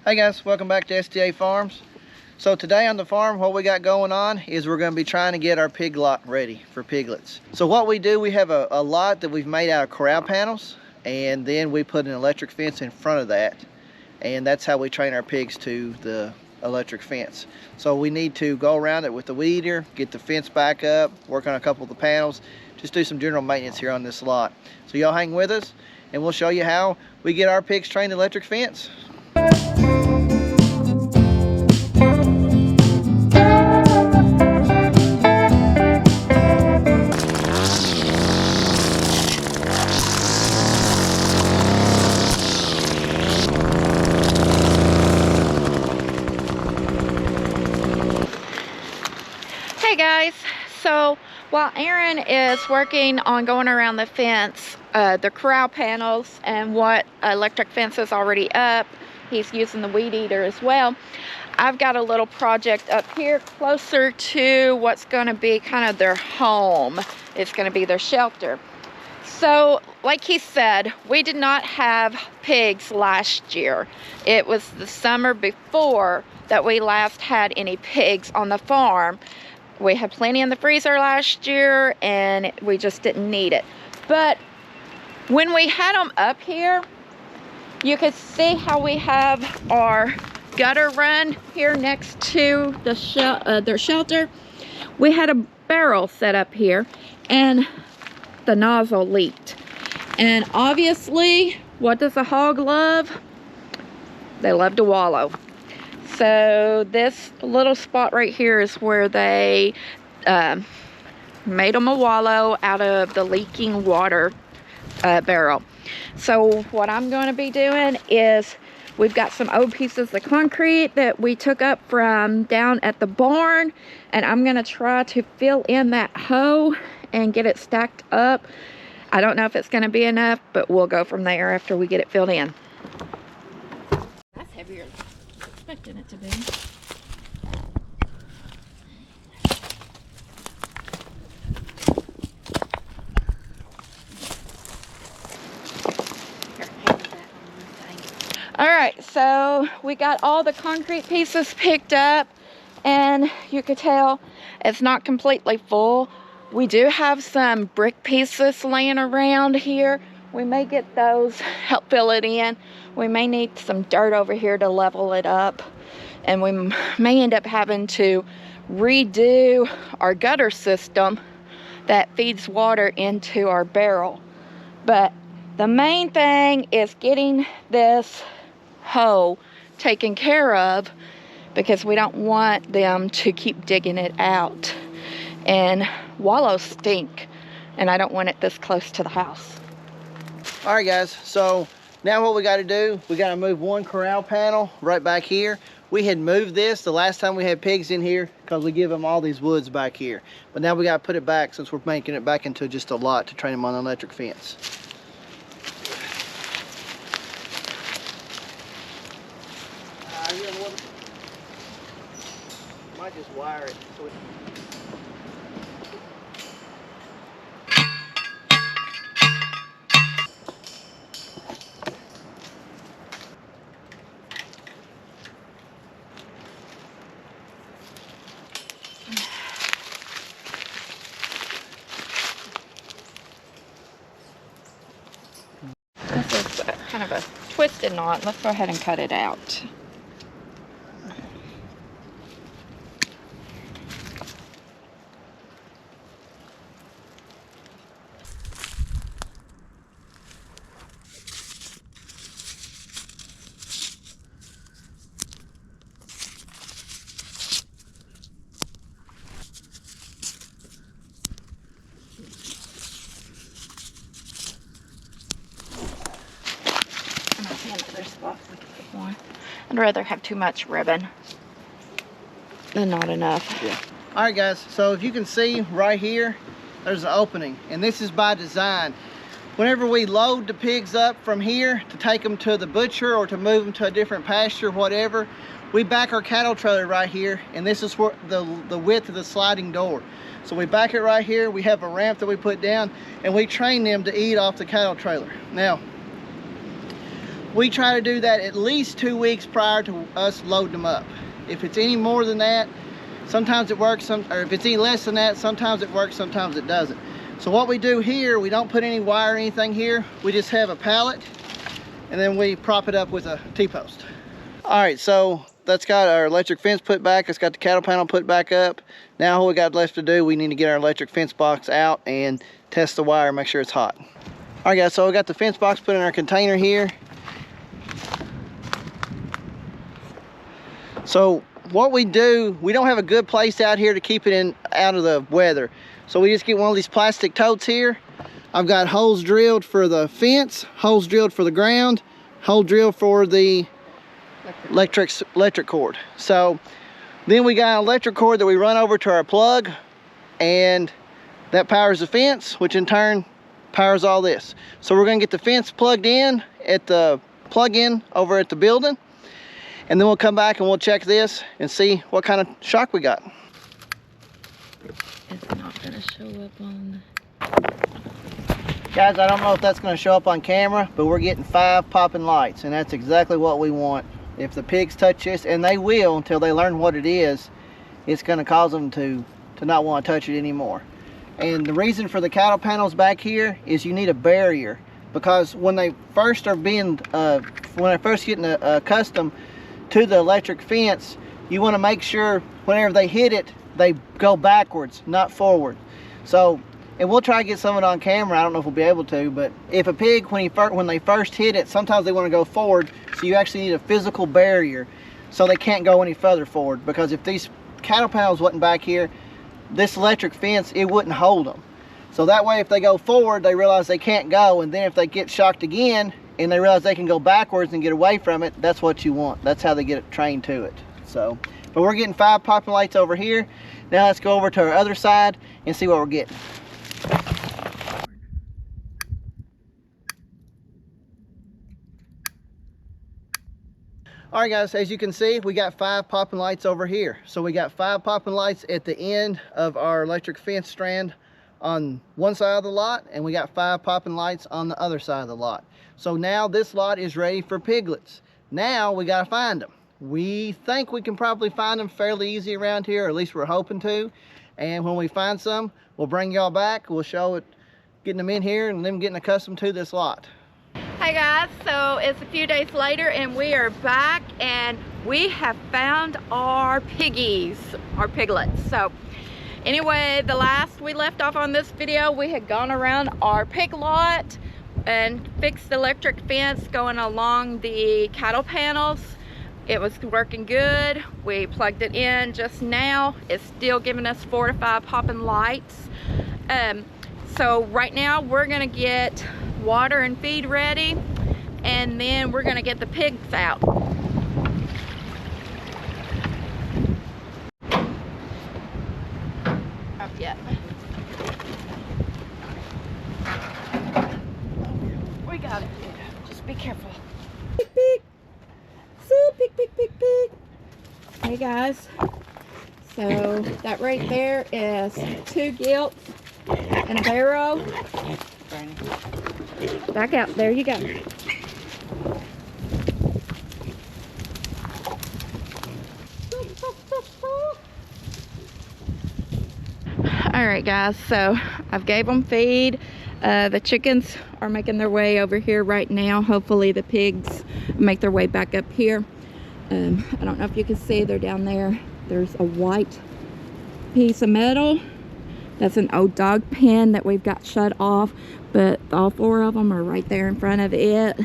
Hey guys, welcome back to STA Farms. So today on the farm, what we got going on is we're going to be trying to get our pig lot ready for piglets. So what we do, we have a lot that we've made out of corral panels, and then we put an electric fence in front of that, and that's how we train our pigs to the electric fence. So we need to go around it with the weed eater, get the fence back up, work on a couple of the panels, just do some general maintenance here on this lot. So y'all hang with us and we'll show you how we get our pigs trained to electric fence. Hey guys, so while Aaron is working on going around the fence, the corral panels and what electric fence is already up, he's using the weed eater as well. I've got a little project up here closer to what's going to be kind of their home. It's going to be their shelter. So like he said, we did not have pigs last year. It was the summer before that we last had any pigs on the farm. We had plenty in the freezer last year and we just didn't need it. But when we had them up here, you could see how we have our gutter run here next to the their shelter. We had a barrel set up here and the nozzle leaked. And obviously, what does a hog love? They love to wallow. So this little spot right here is where they made them a wallow out of the leaking water barrel. So what I'm going to be doing is, we've got some old pieces of concrete that we took up from down at the barn, and I'm going to try to fill in that hole and get it stacked up. I don't know if it's going to be enough, but we'll go from there after we get it filled in. That's heavier than I was expecting it to be. All right, so we got all the concrete pieces picked up, and you could tell it's not completely full. We do have some brick pieces laying around here. We may get those, help fill it in. We may need some dirt over here to level it up, and we may end up having to redo our gutter system that feeds water into our barrel. But the main thing is getting this hole taken care of, because we don't want them to keep digging it out. And wallows stink, and I don't want it this close to the house. All right guys, so now what we got to do, we got to move one corral panel right back here. We had moved this the last time we had pigs in here because we give them all these woods back here. But now we got to put it back, since we're making it back into just a lot to train them on an electric fence. Might just wire it. So This is kind of a twisted knot. Let's go ahead and cut it out. I'd rather have too much ribbon than not enough. yeah. All right guys, so if you can see right here, there's an opening, and this is by design. Whenever we load the pigs up from here to take them to the butcher or to move them to a different pasture, whatever, we back our cattle trailer right here, and this is where the width of the sliding door. So we back it right here, we have a ramp that we put down, and we train them to eat off the cattle trailer. Now, we try to do that at least 2 weeks prior to us loading them up. If it's any more than that, sometimes it works, or if it's any less than that, sometimes it works, sometimes it doesn't. So what we do here, we don't put any wire or anything here. We just have a pallet, and then we prop it up with a T-post. All right, so that's got our electric fence put back. It's got the cattle panel put back up. Now all we got left to do, we need to get our electric fence box out and test the wire, make sure it's hot. All right guys, so we got the fence box put in our container here. So what we do, we don't have a good place out here to keep it out of the weather. So we just get one of these plastic totes here. I've got holes drilled for the fence, holes drilled for the ground, hole drilled for the electric cord. So then we got an electric cord that we run over to our plug, and that powers the fence, which in turn powers all this. So we're gonna get the fence plugged in at the plug-in over at the building, and then we'll come back and we'll check this and see what kind of shock we got. It's not gonna show up on... Guys, I don't know if that's gonna show up on camera, but we're getting 5 popping lights, and that's exactly what we want. If the pigs touch this, and they will until they learn what it is, it's gonna cause them to not want to touch it anymore. And the reason for the cattle panels back here is you need a barrier, because when they first are being, when they're first getting accustomed to the electric fence, you want to make sure whenever they hit it, they go backwards, not forward. So, and we'll try to get some of it on camera. I don't know if we'll be able to, but if a pig, when they first hit it, sometimes they want to go forward, so you actually need a physical barrier so they can't go any further forward. Because if these cattle panels wasn't back here, this electric fence, it wouldn't hold them. So that way, if they go forward, they realize they can't go, and then if they get shocked again and they realize they can go backwards and get away from it, that's what you want. That's how they get it trained to it. So, but we're getting 5 popping lights over here. Now let's go over to our other side and see what we're getting. All right guys, as you can see, we got 5 popping lights over here. So we got 5 popping lights at the end of our electric fence strand on one side of the lot, and we got 5 popping lights on the other side of the lot. So now this lot is ready for piglets. Now we gotta find them. We think we can probably find them fairly easy around here, or at least we're hoping to. And when we find some, we'll bring y'all back. We'll show it, getting them in here and them getting accustomed to this lot. Hey guys, so it's a few days later and we are back, and we have found our piggies, our piglets. So anyway, the last we left off on this video, we had gone around our pig lot and fixed the electric fence going along the cattle panels. It was working good. We plugged it in just now. It's still giving us 4 to 5 popping lights. So right now we're gonna get water and feed ready, and then we're gonna get the pigs out. Up yet. We got it. Just be careful. Pig, pig. So pig, pig, pig, pig. Hey guys. So that right there is 2 gilts and a barrow. Back out. There you go. All right guys, so I've gave them feed. The chickens are making their way over here right now. Hopefully the pigs make their way back up here. I don't know if you can see, they're down there. There's a white piece of metal. That's an old dog pen that we've got shut off, but all 4 of them are right there in front of it.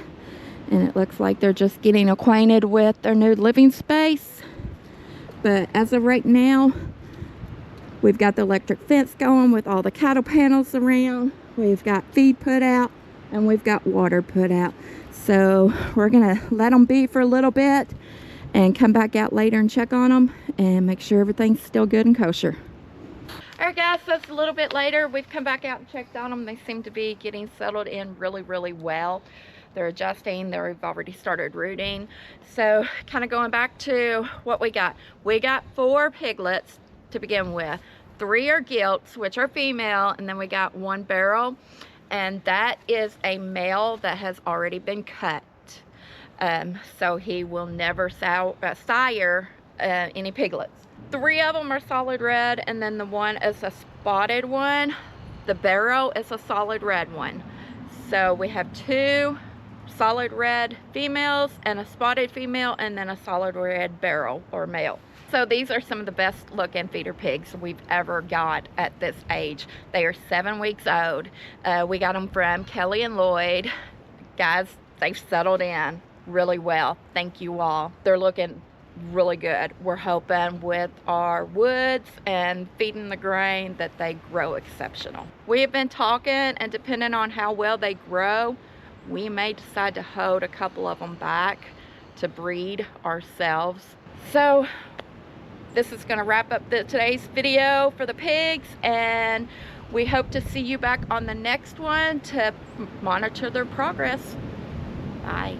And it looks like they're just getting acquainted with their new living space. But as of right now, we've got the electric fence going with all the cattle panels around. We've got feed put out, and we've got water put out. So we're gonna let them be for a little bit and come back out later and check on them and make sure everything's still good and kosher. All right guys, so it's a little bit later. We've come back out and checked on them. They seem to be getting settled in really, really well. They're adjusting. They've already started rooting. So kind of going back to what we got. We got 4 piglets to begin with. 3 are gilts, which are female, and then we got 1 barrel, and that is a male that has already been cut. So he will never sire any piglets. 3 of them are solid red, and then the one is a spotted one. The barrow is a solid red one. So we have 2 solid red females and a spotted female, and then a solid red barrow or male. So these are some of the best looking feeder pigs we've ever got at this age. They are 7 weeks old. We got them from Kelly and Lloyd. Guys, they've settled in really well. Thank you all. They're looking really good. We're hoping with our woods and feeding the grain that they grow exceptional. We have been talking, and depending on how well they grow, we may decide to hold a couple of them back to breed ourselves. So this is going to wrap up today's video for the pigs, and we hope to see you back on the next one to monitor their progress. Bye.